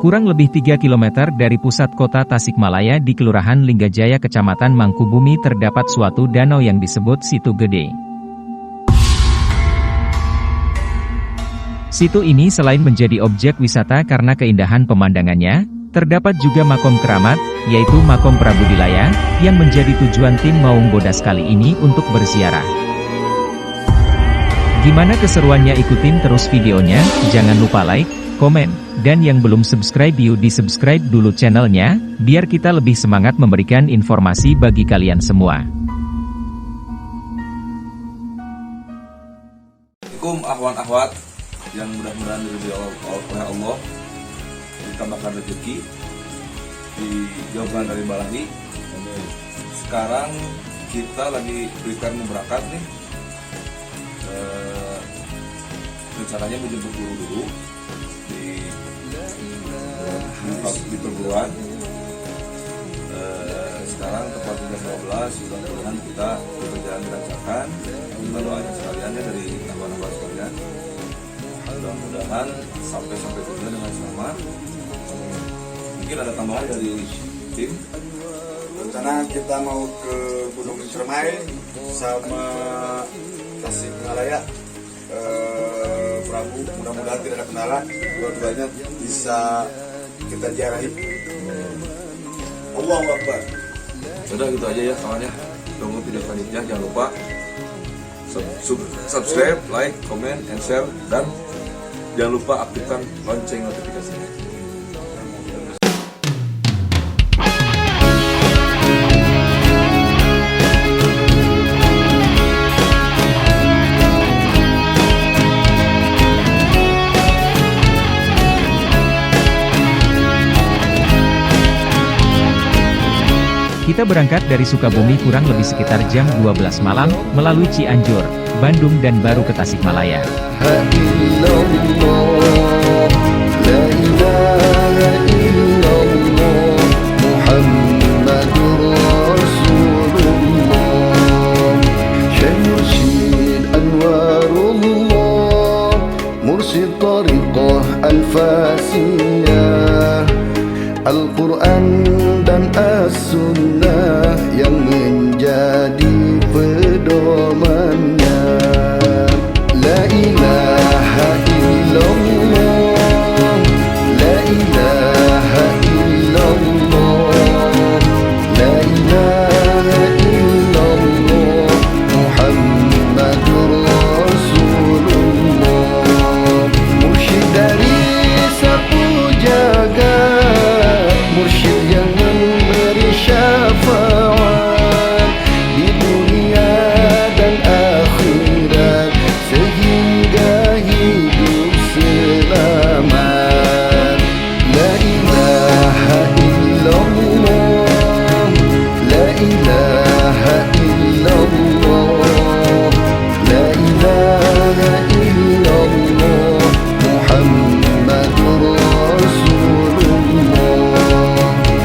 Kurang lebih 3 km dari pusat kota Tasikmalaya di Kelurahan Linggajaya Kecamatan Mangkubumi terdapat suatu danau yang disebut Situ Gede. Situ ini selain menjadi objek wisata karena keindahan pemandangannya, terdapat juga makom keramat, yaitu makom Prabu Dilaya, yang menjadi tujuan tim Maung Bodas kali ini untuk berziarah. Gimana keseruannya, ikutin terus videonya, jangan lupa like, komen, dan yang belum subscribe yuk di subscribe dulu channelnya, biar kita lebih semangat memberikan informasi bagi kalian semua. Assalamualaikum ahwan-ahwat yang mudah-mudahan diridhoi oleh Allah, ditambahkan rezeki, dijauhkan dari balahi. Sekarang kita lagi prepare mau berangkat nih. Rencananya menjemput guru dulu di perguruan. Sekarang tepat jam 12, mudah-mudahan kita berjalan dilancarkan. Kita doanya sekaliannya dari ahwan-ahwat sekalian. Mudah-mudahan sampai tujuan dengan selamat. Mungkin ada tambahan dari tim. Rencana kita mau ke Gunung Cermai sama Tasikmalaya. Prabu, mudah-mudahan tidak ada kendala, dua-duanya bisa kita ziarahi. Allahu Akbar. Sudah gitu aja ya kawan ya. Tunggu video selanjutnya, jangan lupa subscribe, like, comment, and share, dan jangan lupa aktifkan lonceng notifikasinya. Kita berangkat dari Sukabumi kurang lebih sekitar jam 12 malam, melalui Cianjur, Bandung dan baru ke Tasikmalaya. Al-Quran dan As-Sunnah yang menjadi pedomannya. La ilaha illallah, la ilaha illallah, la ilaha illallah, Muhammadur Rasulullah. Mursyid dari sapu jagat, mursyid yang memberi syafaat di dunia dan akhirat, sehingga hidup selamat. La ilaha illallah, la ilaha illallah, la ilaha illallah, Muhammadur Rasulullah.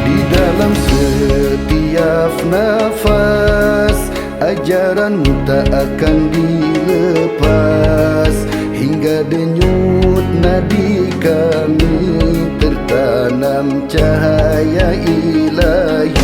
Di dalam setiap nafas, ajaranmu tak akan dilepas, hingga denyut nadi kami tertanam cahaya ilahi.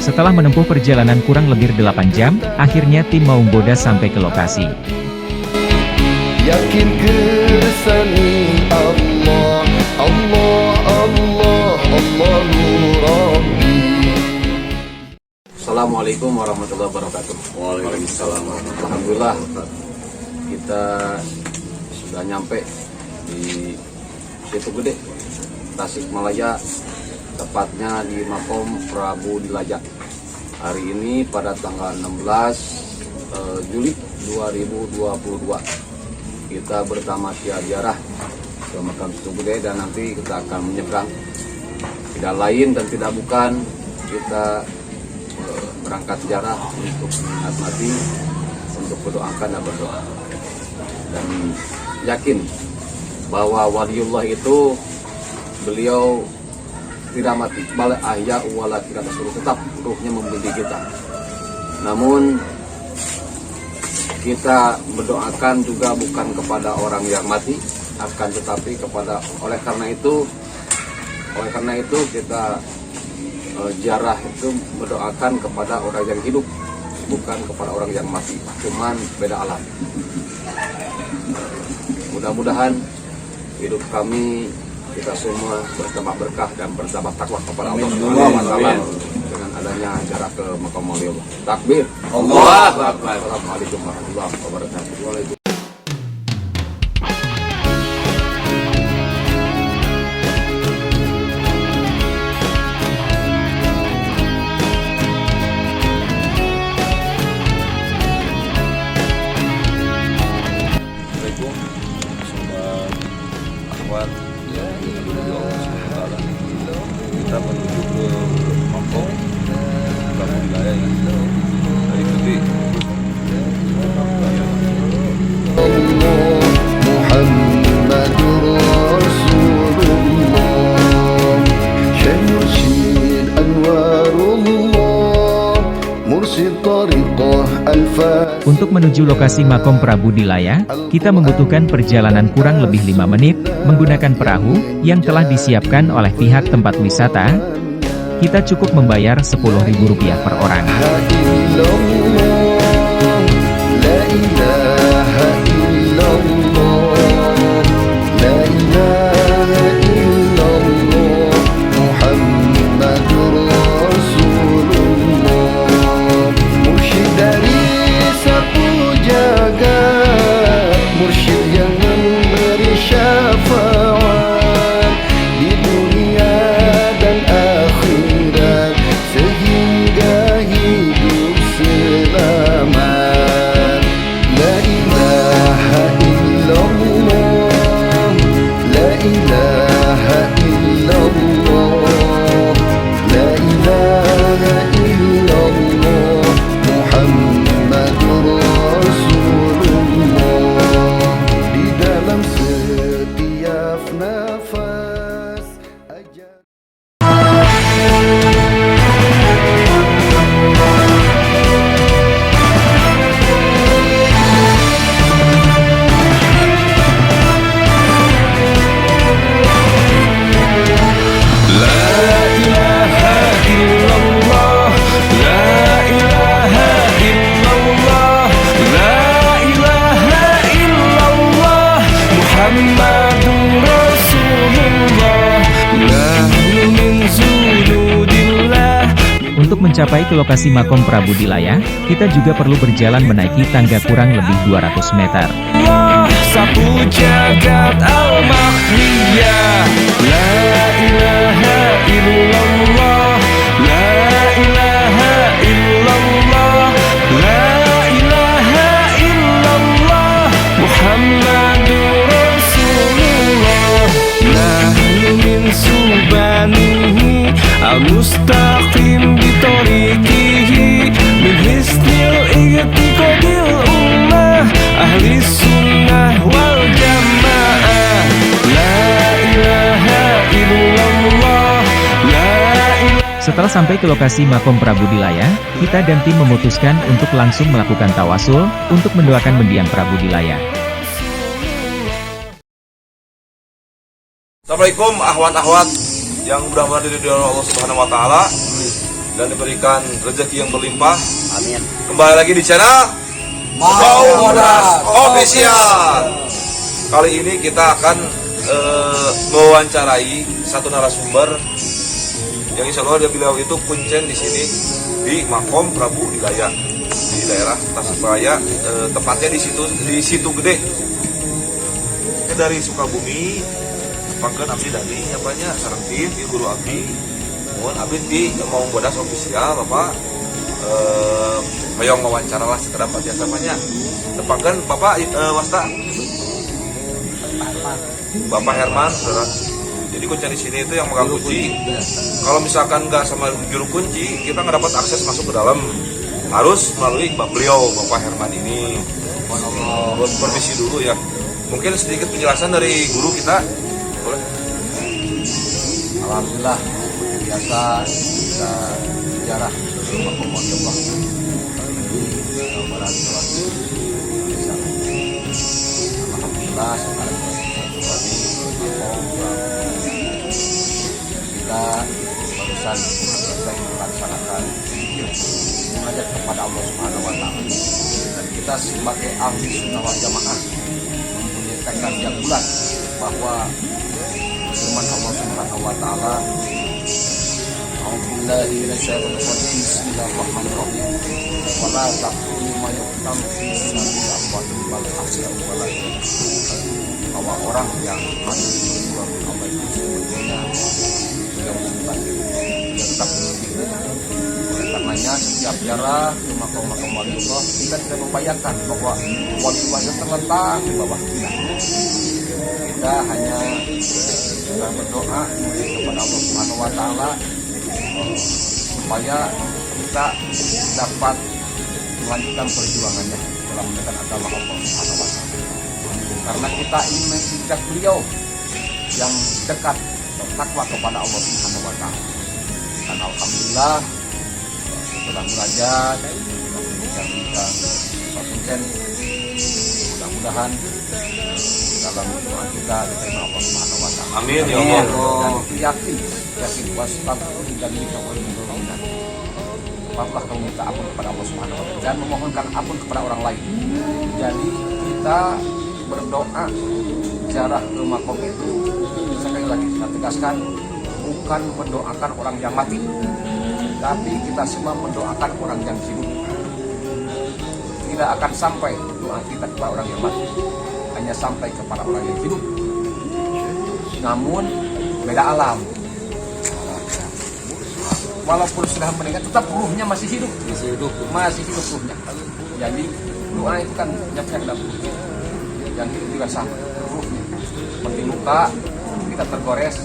Setelah menempuh perjalanan kurang lebih 8 jam, akhirnya tim Maung Bodas sampai ke lokasi. Yakin kersani Allah, Allah, Allah, Allahu Rabbi. Assalamualaikum warahmatullahi wabarakatuh. Waalaikumsalam. Alhamdulillah kita sudah nyampe di Situ Gede, Tasikmalaya, tepatnya di makom Prabu Dilaya. Hari ini pada tanggal 16 Juli 2022 kita bersama ziarah ke makam Situ Gede, dan nanti kita akan menyeberang. Tidak lain dan tidak bukan, kita berangkat ziarah untuk menikmati, untuk berdoakan dan berdoa. dan yakin bahwa waliullah itu beliau tidak mati, bal ahya wala tidak suruh, tetap ruhnya membimbing kita. Namun kita berdoakan juga bukan kepada orang yang mati, akan tetapi kepada oleh karena itu kita ziarah itu berdoakan kepada orang yang hidup, bukan kepada orang yang mati, cuman beda alam. Mudah-mudahan hidup kami, kita semua bertambah berkah dan bertambah takwa kepada Allah Subhanahu wa taala dengan adanya jarak ke makam waliullah. Takbir. Allahu Akbar. Assalamualaikum warahmatullahi wabarakatuh. Waalaikumsalam. Assalamualaikum sobat akhwat yang dimuliakan Allah Subhanahu wa taala. Kita menuju ke Makom Prabu Wilayah ya. Nah, ikuti Muhammadur Rasulullah, Syekh Mursyid Anwarullah, Mursyid Tariqah Al-Fatih. Untuk menuju lokasi makom Prabu Dilaya, kita membutuhkan perjalanan kurang lebih 5 menit, menggunakan perahu, yang telah disiapkan oleh pihak tempat wisata. Kita cukup membayar Rp10.000 per orang. Untuk mencapai ke lokasi makom Prabu Dilaya, kita juga perlu berjalan menaiki tangga kurang lebih 200 meter. Satu jagat al-makhliyah, la ilaha illallah, la ilaha illallah, la ilaha illallah, Muhammadur Rasulullah, nahnu min subanihi al-mustaqim bitorikihi, min hisnil i'tiqadil ummah, ahli sunnah wal jamaah, la ilaha illallah, la ilaha. Setelah sampai ke lokasi makom Prabu Dilaya, kita dan tim memutuskan untuk langsung melakukan tawasul, untuk mendoakan mendiang Prabu Dilaya. Assalamualaikum akhwat-akhwat yang mudah-mudahan diridhoi Allah Subhanahu wa taala dan diberikan rezeki yang berlimpah. Amin. Kembali lagi di channel Modas Official. Kali ini kita akan mewawancarai satu narasumber yang insya Allah beliau itu kuncen di sini di Makom Prabu Dilaya di daerah Tasikmalaya, tepatnya di situ Gede. Dari Sukabumi, pangkeun abdi dadi nyapanya sareng tim di guru abdi. Mohon abdi di mau Modas Official Bapak hoyong wawancara lah sekedar biasa namanya. Tepangkeun Bapak wasta Bapak Herman, saudara. Jadi kunci di sini itu yang megang kunci. Kalau misalkan nggak sama juru kunci, kita nggak dapat akses masuk ke dalam. Harus melalui beliau, Bapak Herman ini. Permisi dulu ya. Mungkin sedikit penjelasan dari guru kita. Boleh? Alhamdulillah biasa kita sejarah bersama Allah. Alhamdulillah sekarang kita barusan selesai melaksanakan munajat kepada Allah Subhanahu wa taala. Dan kita sebagai ahli sunnah wal jamaah mempunyai tekad yang bulat bahwa firman Allah Subhanahu wa taala, A'udzubillahi minasyaitonir rajim, Bismillahirrahmanirrahim. Wa la taqulu ma yuqtalu fi sabilillah amwatun bal ahyaa'un walakin bahwa orang yang mati berjuang Allah itu sebetulnya yang bukan dia tetap hidup. Oleh karenanya setiap ziarah ke makam-makam waliullah kita tidak membayangkan bahwa waliullahnya terletak di bawah kita. Kita hanya sedang berdoa kepada Allah Subhanahu wa taala supaya kita dapat melanjutkan perjuangannya dalam menekan agama Allah Subhanahu wa taala. Karena kita ingin menjejak beliau yang dekat bertakwa kepada Allah Subhanahu wa taala. Dan alhamdulillah setelah munajat kita Punten, mudah-mudahan dalam doa kita diterima Allah Subhanahu wa taala. Amin ya Allah. Dan itu yakin wastabir dan dikawal minna. Maaflah kamu minta ampun kepada Allah Subhanahu wa taala dan memohonkan ampun kepada orang lain. Jadi kita berdoa ziarah ke makam itu sekali lagi kita tegaskan bukan mendoakan orang yang mati, tapi kita semua mendoakan orang yang hidup. Tidak akan sampai doa kita kepada orang yang mati, hanya sampai kepada orang yang hidup. Namun beda alam. Walaupun sudah meninggal, tetap ruhnya masih hidup, masih hidup ruhnya. Jadi doa itu kan nyata dalam ruh. Yang itu juga sama ruhnya. Seperti luka kita tergores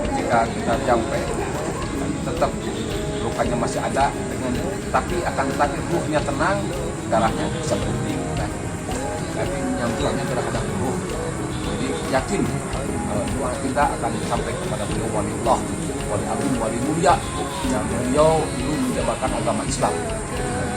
ketika kita sampai, tetap lukanya masih ada dengan, tapi akan tetapi ruhnya tenang, darahnya bisa berhenti. Tapi nyambungnya terhadap ruh. Jadi yakin doa kita akan sampai kepada beliau waliullah, wali agung, wali mulia yang beliau dulu menjabarkan agama Islam.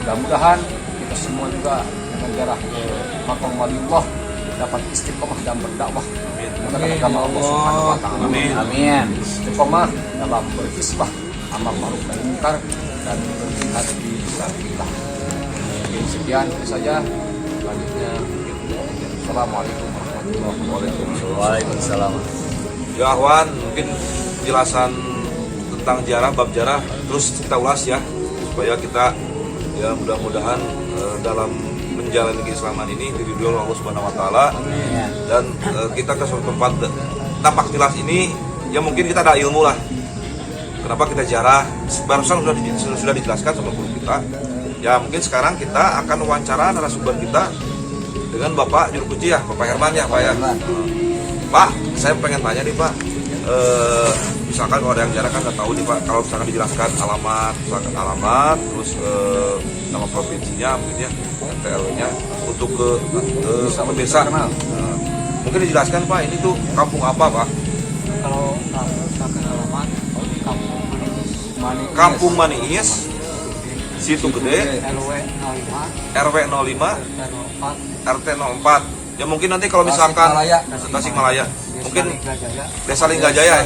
Mudah-mudahan kita semua juga dengan ziarah ke makam waliullah dapat istiqomah dan berdakwah dengan agama Allah Subhanahu wa taala. Amin. Istiqomah dalam berhisbah amar ma'ruf nahi munkar dan berjihad fi sabilillah. Sekian itu saja. Selanjutnya Assalamualaikum warahmatullahi wabarakatuh. Waalaikumsalam. Ya Ahwan, mungkin penjelasan tentang ziarah, bab ziarah terus kita ulas ya, supaya kita ya mudah-mudahan dalam menjalani keislaman ini diridhoi oleh Allah Subhanahu wa taala. Dan kita ke suatu tempat tampak jelas ini ya, mungkin kita ada ilmu lah. Kenapa kita ziarah? Barusan sudah dijelaskan sama guru kita. Ya mungkin sekarang kita akan wawancara narasumber kita dengan Bapak Juru Kunci ya, Bapak Herman ya Pak ya. Pak, saya pengen tanya nih Pak, misalkan kalau ada yang ziarah kan nggak tahu nih Pak, kalau misalkan dijelaskan alamat, misalkan alamat, terus nama provinsinya mungkin ya, RT/RW-nya untuk ke pemirsa. Mungkin dijelaskan Pak, ini tuh kampung apa Pak? Kalau misalkan alamat Kampung Maniis, Situ Gede, RW 05 RW 05 RT 04. Ya mungkin nanti kalau misalkan Tasikmalaya, mungkin Desa Linggajaya,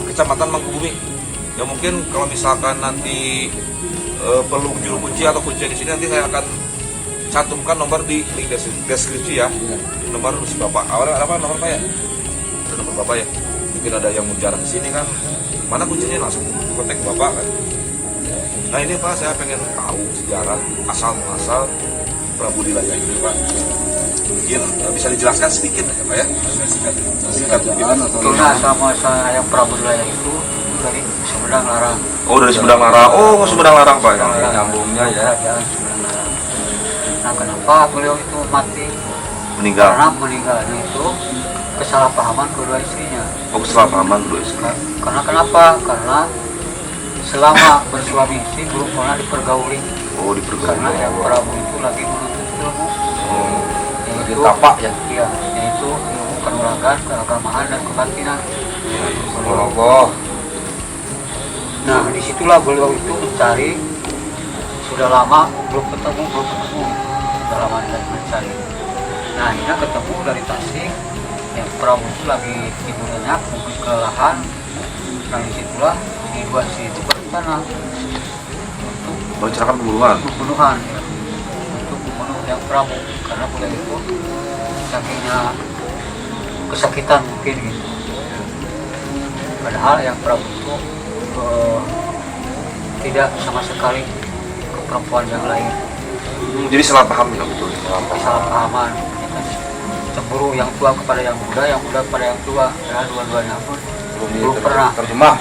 Kecamatan Mangkubumi. Ya mungkin kalau misalkan nanti perlu juru kunci atau kunci di sini, nanti saya akan cantumkan nomor di link deskripsi ya. Nomor si Bapak. Awalnya apa nomor Pak ya? Ada nomor Bapak ya. Mungkin ada yang mau jalan ke sini kan. Mana kuncinya, langsung kontak Bapak kan. Nah ini Pak, saya pengen tahu sejarah asal muasal Prabu Dilaya ini Pak. Mungkin bisa dijelaskan sedikit aja Pak ya. Singkat mungkin. Karena asal muasal yang Prabu Dilaya itu dari Sumedang Larang. Oh dari Sumedang Larang. Oh Sumedang Larang Pak ya. Nyambungnya ya. Nah kenapa beliau itu mati? Meninggal. Karena meninggalnya itu kesalahpahaman kedua istrinya. Oh kesalahpahaman kedua istri. Karena kenapa? Karena selama bersuami istri belum pernah dipergauli. Oh, diperlukan. karena yang Prabu itu lagi menuntut ilmu. Lagi tapak ya. Iya, yaitu ilmu kanuragan, keagamaan dan kebatinan. Allah. Nah, disitulah beliau itu mencari, sudah lama belum ketemu. Sudah lama mencari. Nah, akhirnya ketemu dari Tasik. Yang Prabu itu lagi tidur nyenyak, mungkin kelelahan. Nah, disitulah di dua situ berencana untuk Merencanakan pembunuhan. pembunuhan ya. Untuk membunuh yang Prabu karena beliau itu sakitnya kesakitan mungkin gitu. Padahal yang Prabu itu tidak sama sekali ke perempuan yang lain. Jadi salah paham ya betul. Kesalahpahaman, cemburu yang tua kepada yang muda, yang muda kepada yang tua, ya dua-duanya pun belum pernah. Terjemah.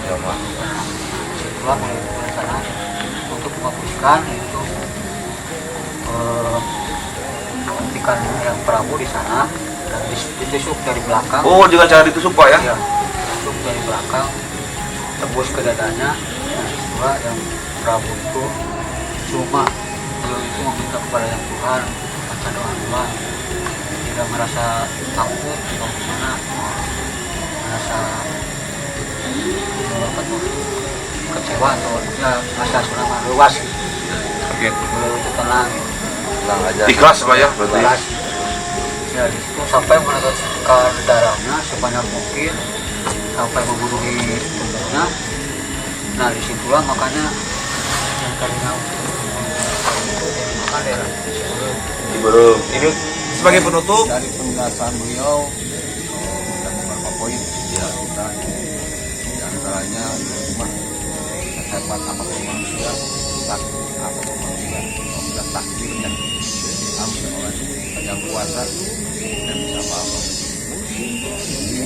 Ya, Mak. Itulah mulai berencana untuk menghapuskan itu hentikan yang Prabu di sana dan ditusuk dari belakang. Oh, dengan cara ditusuk Pak ya? Ya, ditusuk dari belakang, tembus ke dadanya. Dan itulah yang Prabu itu cuma beliau itu meminta kepada yang Tuhan, baca doa, tidak merasa takut atau gimana, merasa apa tuh kecewa atau ya merasa sudah luas gitu. Oke. Beliau itu tenang gitu. Tenang aja. Ikhlas Pak ya berarti. Ikhlas. Ya di situ sampai meneteskan darahnya sebanyak mungkin sampai membunuhi tubuhnya. Nah disitulah makanya yang tadinya makan daerah Ibu, ini sebagai penutup Dari penjelasan beliau dan beberapa poin ya kita di antaranya rumah hebat apapun manusia, sakti apapun manusia, apabila takdirnya diambil oleh yang kuasa dan bisa apa-apa. Jadi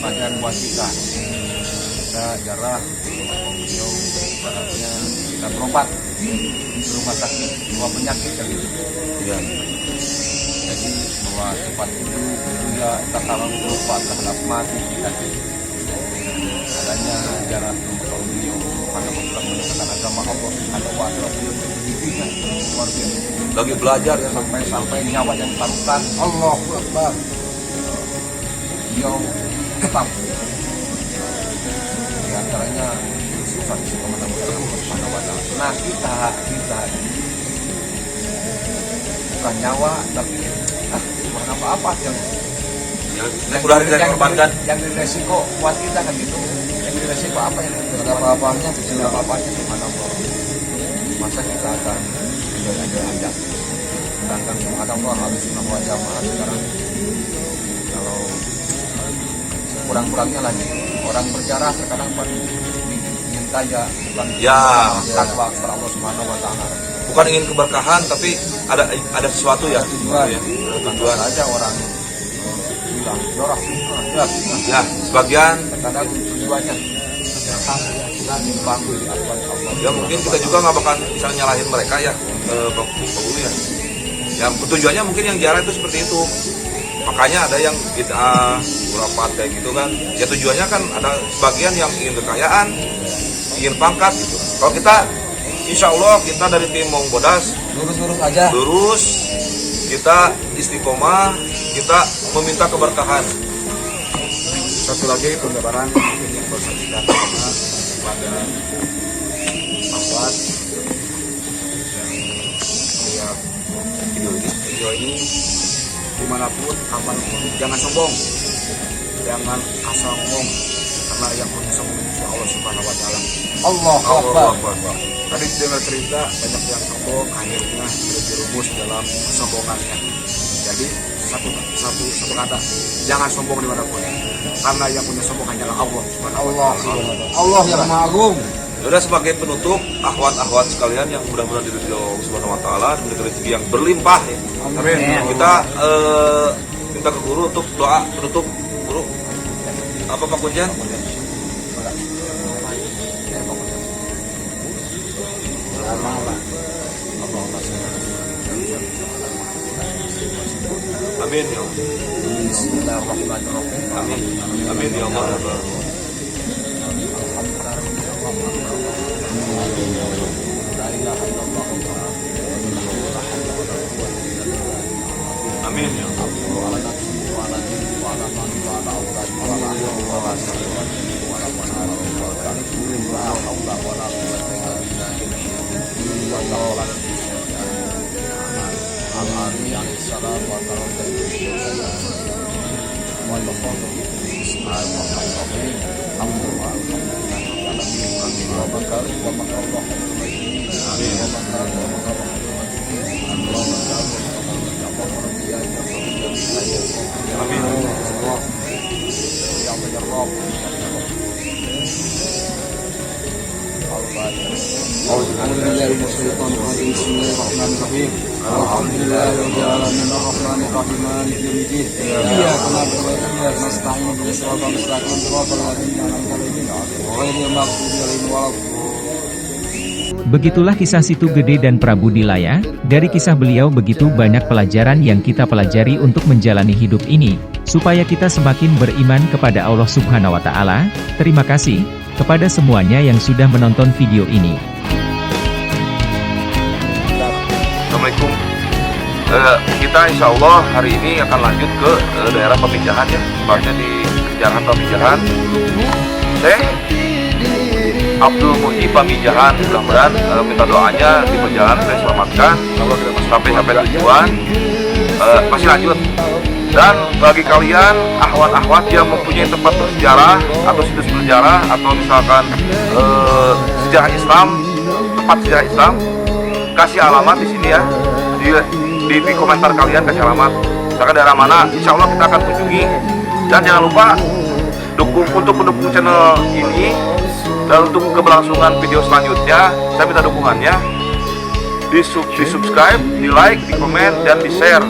pelajaran buat kita jarah beliau ibaratnya kita berobat di rumah sakit dua penyakit kan gitu. ya. Jadi bahwa cepat hidup hingga tak kalah lupa terhadap mati kita adanya jarak untuk beliau karena telah menegakkan agama Allah Subhanahu wa taala beliau berdirinya luar biasa Lagi belajar ya. sampai nyawa yang ditaruhkan Allahu Akbar beliau tetap di antaranya susah di kepada Allah Subhanahu wa taala. Nah kita bukan nyawa tapi bukan apa-apa yang Udah kita korbankan. yang resiko buat kita kan gitu. Yang resiko apa yang ada apa-apanya kecil apa-apanya subhanallah. Masa kita akan ada sedangkan subhanallah harus nama jamaah sekarang kalau kurang-kurangnya lagi orang berjarah terkadang ingin kaya bukan takwa kepada Allah Subhanahu wa taala. Bukan ingin keberkahan tapi ada sesuatu ya. Tujuan Tujuan. aja orang bilang jorok Ya, sebagian terkadang tujuannya dibangun di atas Allah. ya mungkin kita juga nggak bakal bisa nyalahin mereka ya Pak Guru ya. Yang tujuannya mungkin yang jarang itu seperti itu. Makanya ada yang bid'ah, khurafat kayak gitu kan. Ya tujuannya kan ada sebagian yang ingin kekayaan, ingin pangkat gitu. Kalau kita insya Allah kita dari tim Maung Bodas Lurus-lurus aja. lurus, kita istiqomah, kita meminta keberkahan. Satu lagi penggambaran yang baru kita lakukan pada Ahwat yang lihat video ini dimanapun, kapanpun, jangan sombong, jangan asal ngomong, karena yang punya sombong itu Allah Subhanahu Wa Taala. Allahu Akbar. Tadi dengar cerita banyak yang sombong, akhirnya terjerumus dalam kesombongannya. Jadi satu kata, jangan sombong dimanapun, karena yang punya sombong hanyalah Allah Subhanahu Wa Taala. Allah yang Maha Agung. Sudah sebagai penutup ahwat-ahwat sekalian yang mudah-mudahan diridhoi Allah Subhanahu Wa Taala diberi rezeki yang berlimpah. Ya. Amin. Kita minta ke guru untuk doa penutup. Guru, apa Pak Kunjan? Amin ya Allah. Bismillahirrahmanirrahim. Amin. Amin ya Allah. La ilaha Amin. Begitulah kisah Situ Gede dan Prabu Dilaya. Dari kisah beliau begitu banyak pelajaran yang kita pelajari untuk menjalani hidup ini, supaya kita semakin beriman kepada Allah Subhanahu wa Ta'ala. Terima kasih kepada semuanya yang sudah menonton video ini. Assalamualaikum. Kita insya Allah hari ini akan lanjut ke daerah Pamijahan ya, tepatnya di Jalan Pamijahan. Abdul Muhyi Pamijahan, mudah-mudahan minta doanya di perjalanan saya selamatkan sampai tujuan. Masih lanjut. Dan bagi kalian ahwat-ahwat yang mempunyai tempat bersejarah atau situs bersejarah atau misalkan sejarah Islam, tempat sejarah Islam, kasih alamat di sini ya, di komentar kalian kasih alamat. Misalkan daerah mana, insya Allah kita akan kunjungi. Dan jangan lupa untuk mendukung channel ini dan untuk keberlangsungan video selanjutnya, saya minta dukungannya di subscribe, di like, di komen, dan di share.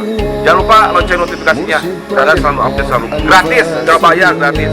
Jangan lupa lonceng notifikasinya karena selalu update, selalu gratis, nggak bayar, gratis.